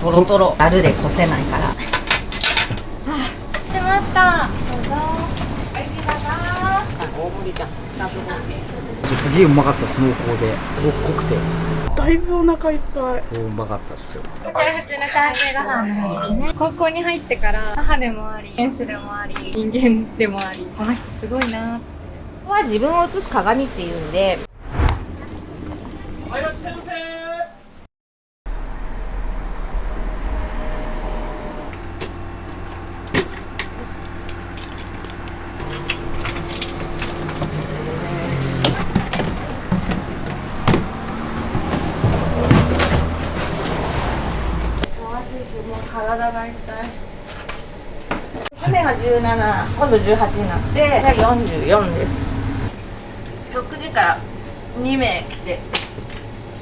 トロトロ、ざるでこせないから。しました。どうぞ。大盛りじゃん。すげえうまかったです。濃厚で濃くてだいぶお腹いっぱい。うまかったですよ。こちら普通のチャーシューご飯なんですね。高校に入ってから母でもあり、選手でもあり、人間でもあり、この人すごいなって。ここは自分を映す鏡っていうんで。もう体が痛い。娘が17、今度18になって44です。6時から2名来て、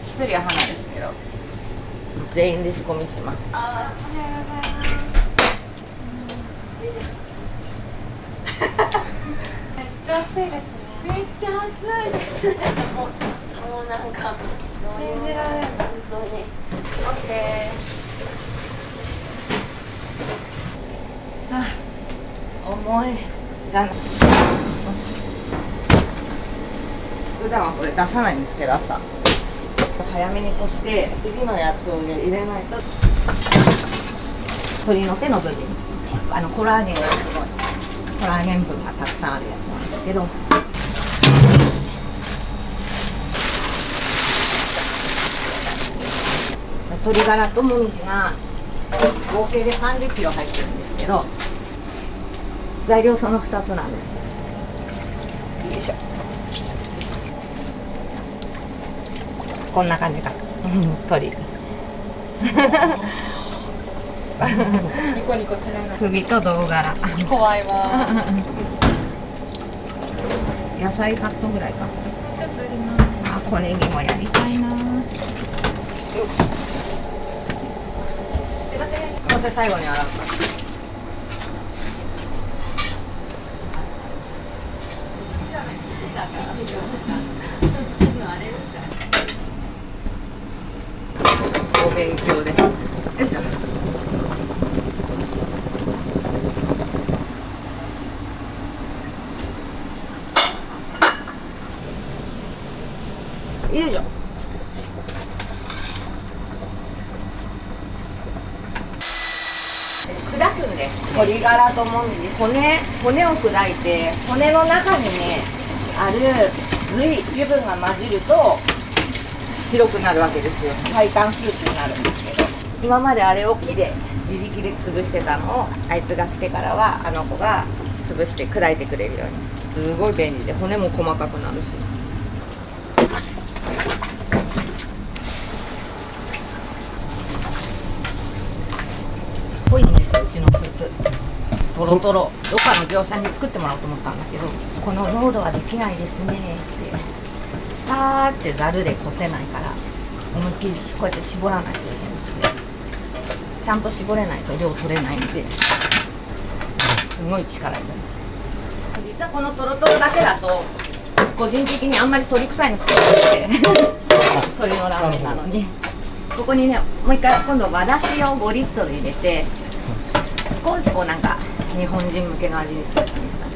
1人は花ですけど、全員で仕込みします。おはようございます。めっちゃ暑いですね。めっちゃ暑いですね。もうなんか信じられない。本当に。オッケー。重いじゃない。普段はこれ出さないんですけど、朝早めにこして次のやつを入れないと。鶏の手の部分、コラーゲンがすごい、コラーゲン分がたくさんあるやつなんですけど、鶏ガラともみじが合計で30キロ入ってるんですけど、材料その2つなんです。よいしょ。こんな感じか。鶏。ニコニコしながら。首と胴柄。怖いわ。野菜カットぐらいか。ちょっと売ります。あ、小ネギもやりたいな。これ最後に洗うから。お勉強で。よいしょ。よいしょ。砕くんで、鶏ガラともみじ、骨を砕いて、骨の中にねある油分が混じると白くなるわけですよ。白湯スープになるんですけど、今まであれを木で自力で潰してたのを、あいつが来てからはあの子が潰して砕いてくれるように。すごい便利で、骨も細かくなるし。濃いんですよ、うちのスープ。トロトロ。どっかの業者に作ってもらおうと思ったんだけど、この濃度はできないですねってさーってざるでこせないから、思いっきりこうやって絞らないといけなくて、ちゃんと絞れないと量取れないんで、すごい力いる。実はこのトロトロだけだと個人的にあんまり鶏臭いの好きじゃなくて鶏のラーメンなのに、ここにね、もう一回今度和だしを5リットル入れて、少しこうなんか日本人向けの味にするんですか。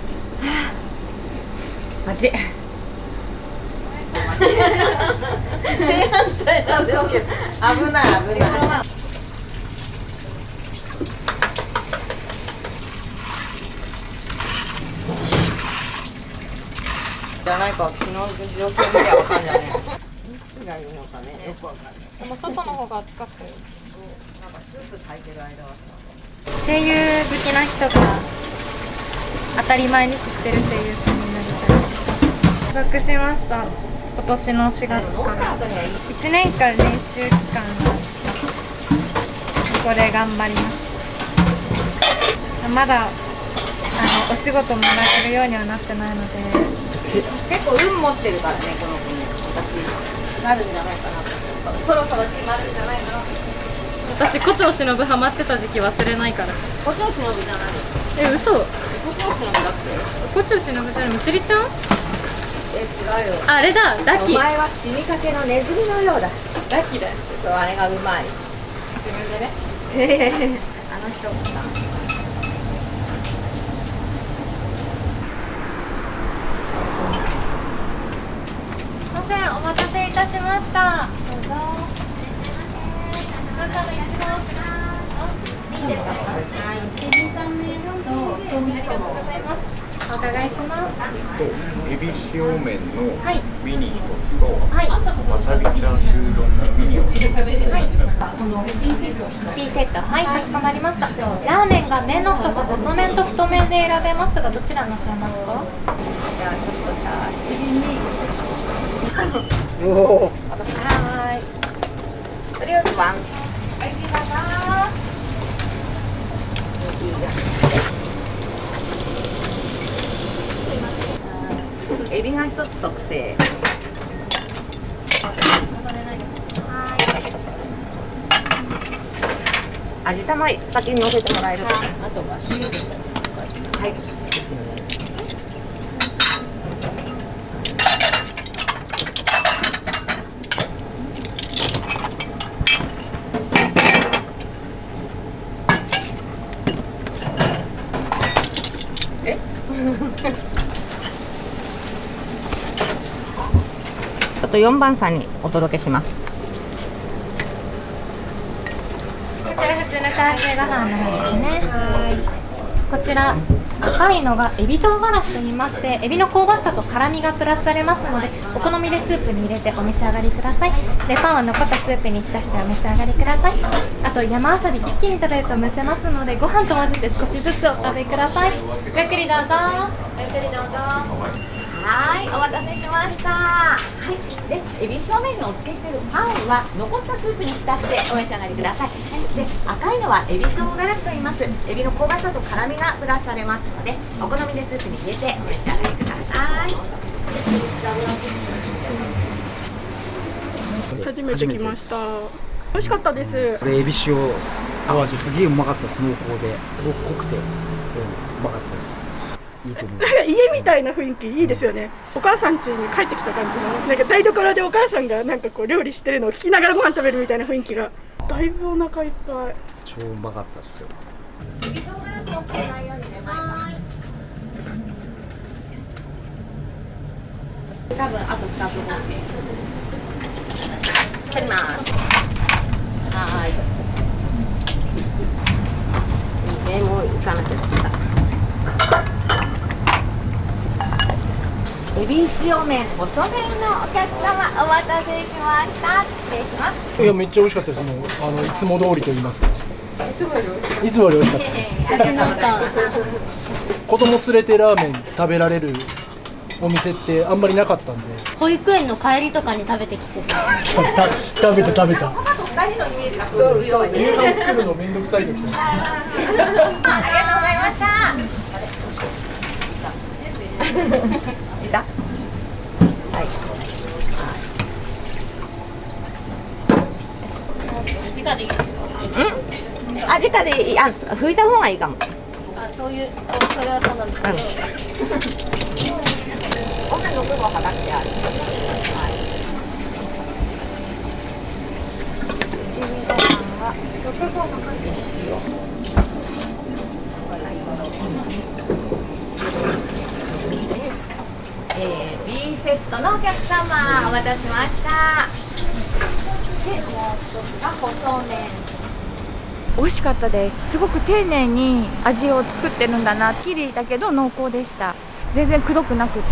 味正反対なんですけど、危ない危ない。じゃないか、昨日の状況見てわかんないね。どっちがいいのかね、よくわかんない。でも外の方が暑かったよ。なんかスープ炊いてる間は声優好きな人が当たり前に知ってる声優さんになりたい。所属しました。今年の4月から1年間練習期間があって、ここで頑張りました。まだお仕事もらえるようにはなってないので、結構運持ってるからね、この子ね。私なるんじゃないかなと。そろそろ決まるんじゃないかな。私胡蝶忍ハマってた時期忘れないから。胡蝶忍じゃない。嘘。胡蝶忍だって。胡蝶忍じゃない、みつりちゃん。違うよ。あれだ、ダキ。お前は死にかけのネズミのようだ。ダキだよ。そう、あれがうまい。自分でね。あの人さ。すいません、お待たせいたしました。どうぞ。中の一番後ろ。ありがとうございます。お伺いします。エビ塩麺のはいミニ一つと、はい。わさびチャーシュー丼のミニを一つ。P セット、はい、かしこまりました。ラーメンが麺の太さ、細麺と太麺で選べますが、どちらのせますか？じゃあちょっとじゃあエビに。おお。はーい。とりあえずワン。はい、どうぞ。エビが一つ特製。味玉先に乗せてもらえる。あとは塩でしたね。はい。え？ちょっと4番さんにお届けします。こちら普通のチャーシューご飯の方ですね。こちら赤いのがエビ唐辛子と言いまして、エビの香ばしさと辛みがプラスされますので、お好みでスープに入れてお召し上がりください。で、パンは残ったスープに浸してお召し上がりください。あと山わさび一気に食べると蒸せますので、ご飯と混ぜて少しずつお食べください。ごゆっくりどうぞ。ごゆっくりどうぞ。はい、お待たせしました。はい、で、エビ正面にお付けしているパンは残ったスープに浸してお召し上がりください。で、赤いのはエビ唐辛子と言います。エビの香ばしさと辛みがプラスされますので、お好みでスープに入れてお召し上がりください。初めて来ました。美味しかったです。それエビ塩淡路すげえうまかったです。濃厚で濃くて、うまかったです。いいと思う。なんか家みたいな雰囲気いいですよね。お母さん家に帰ってきた感じの、なんか台所でお母さんがなんかこう料理してるのを聞きながらご飯食べるみたいな雰囲気が。だいぶお腹いっぱい。超うまかったですよ。エビ唐辛子をつけないようにね、多分あと2つ欲しい。取ります。はーい。もう行かなきゃった。エビ塩麺細麺のお客様お待たせしました。失礼します。いやめっちゃ美味しかったです。もういつも通りと言いますか。いつもより美味しかった。子供連れてラーメン食べられるお店ってあんまりなかったんで。保育園の帰りとかに食べてきてた。食べた。あと2人のイメージがすごい強いです。夕飯作るのめんどくさい時。ありがとうございました。いた？はい。直でいいですか？あ、直でいい。あ、拭いた方がいいかも。あ、それはそうなんですけど。こんな6号はがってある。6号はがってB セットのお客様お待たせしました。で、もう一つが細麺。美味しかったです。すごく丁寧に味を作ってるんだな。きりだけど濃厚でした。全然くどくなくって、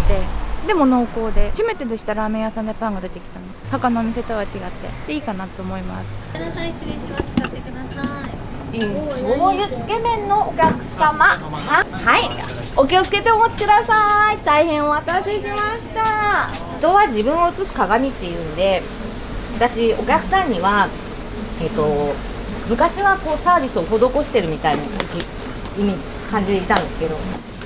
でも濃厚で、初めてでした。ラーメン屋さんでパンが出てきたの。他のお店とは違ってでいいかなと思います。ごめんなさい、失礼します。使ってください。醤油つけ麺のお客様、はい、お気をつけてお持ちください。大変お待たせしました。人は自分を映す鏡っていうんで、私お客さんには昔はこうサービスを施してるみたいな感じでいたんですけど、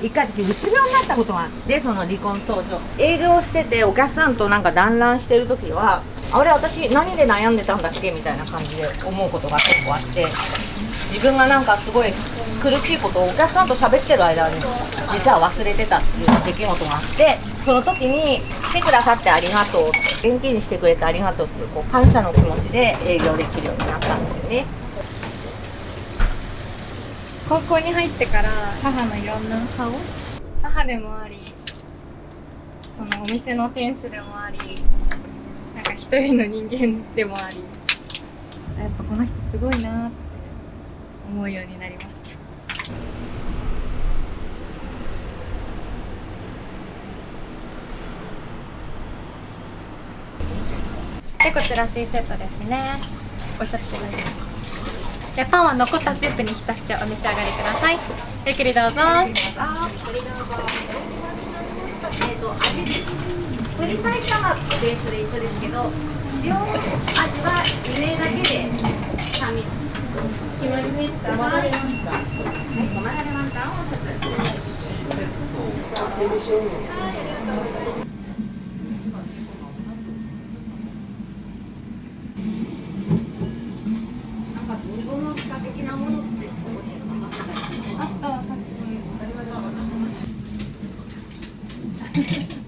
一回私うつ病になったことがあって、その離婚当初営業しててお客さんとなんか団らんしてる時は、あれ私何で悩んでたんだっけみたいな感じで思うことが結構あって、自分がなんかすごい苦しいことをお客さんと喋ってる間に実は忘れてたっていう出来事があって、その時に来てくださってありがとうって、元気にしてくれてありがとうっていう、こう感謝の気持ちで営業できるようになったんですよね。高校に入ってから母のいろんな顔、母でもあり、そのお店の店主でもあり、なんか一人の人間でもあり、やっぱこの人すごいなって思うようになりました。で、こちら C セットですね。お茶って大丈夫ですか？で、パンは残ったスープに浸してお召し上がりください。ゆっくりどうぞ。鶏白湯はベースで一緒ですけど、塩味は上だけで酸味。決まりました。ごまだれワンタンを一つ。煮物的なものってここにあった、さっきの。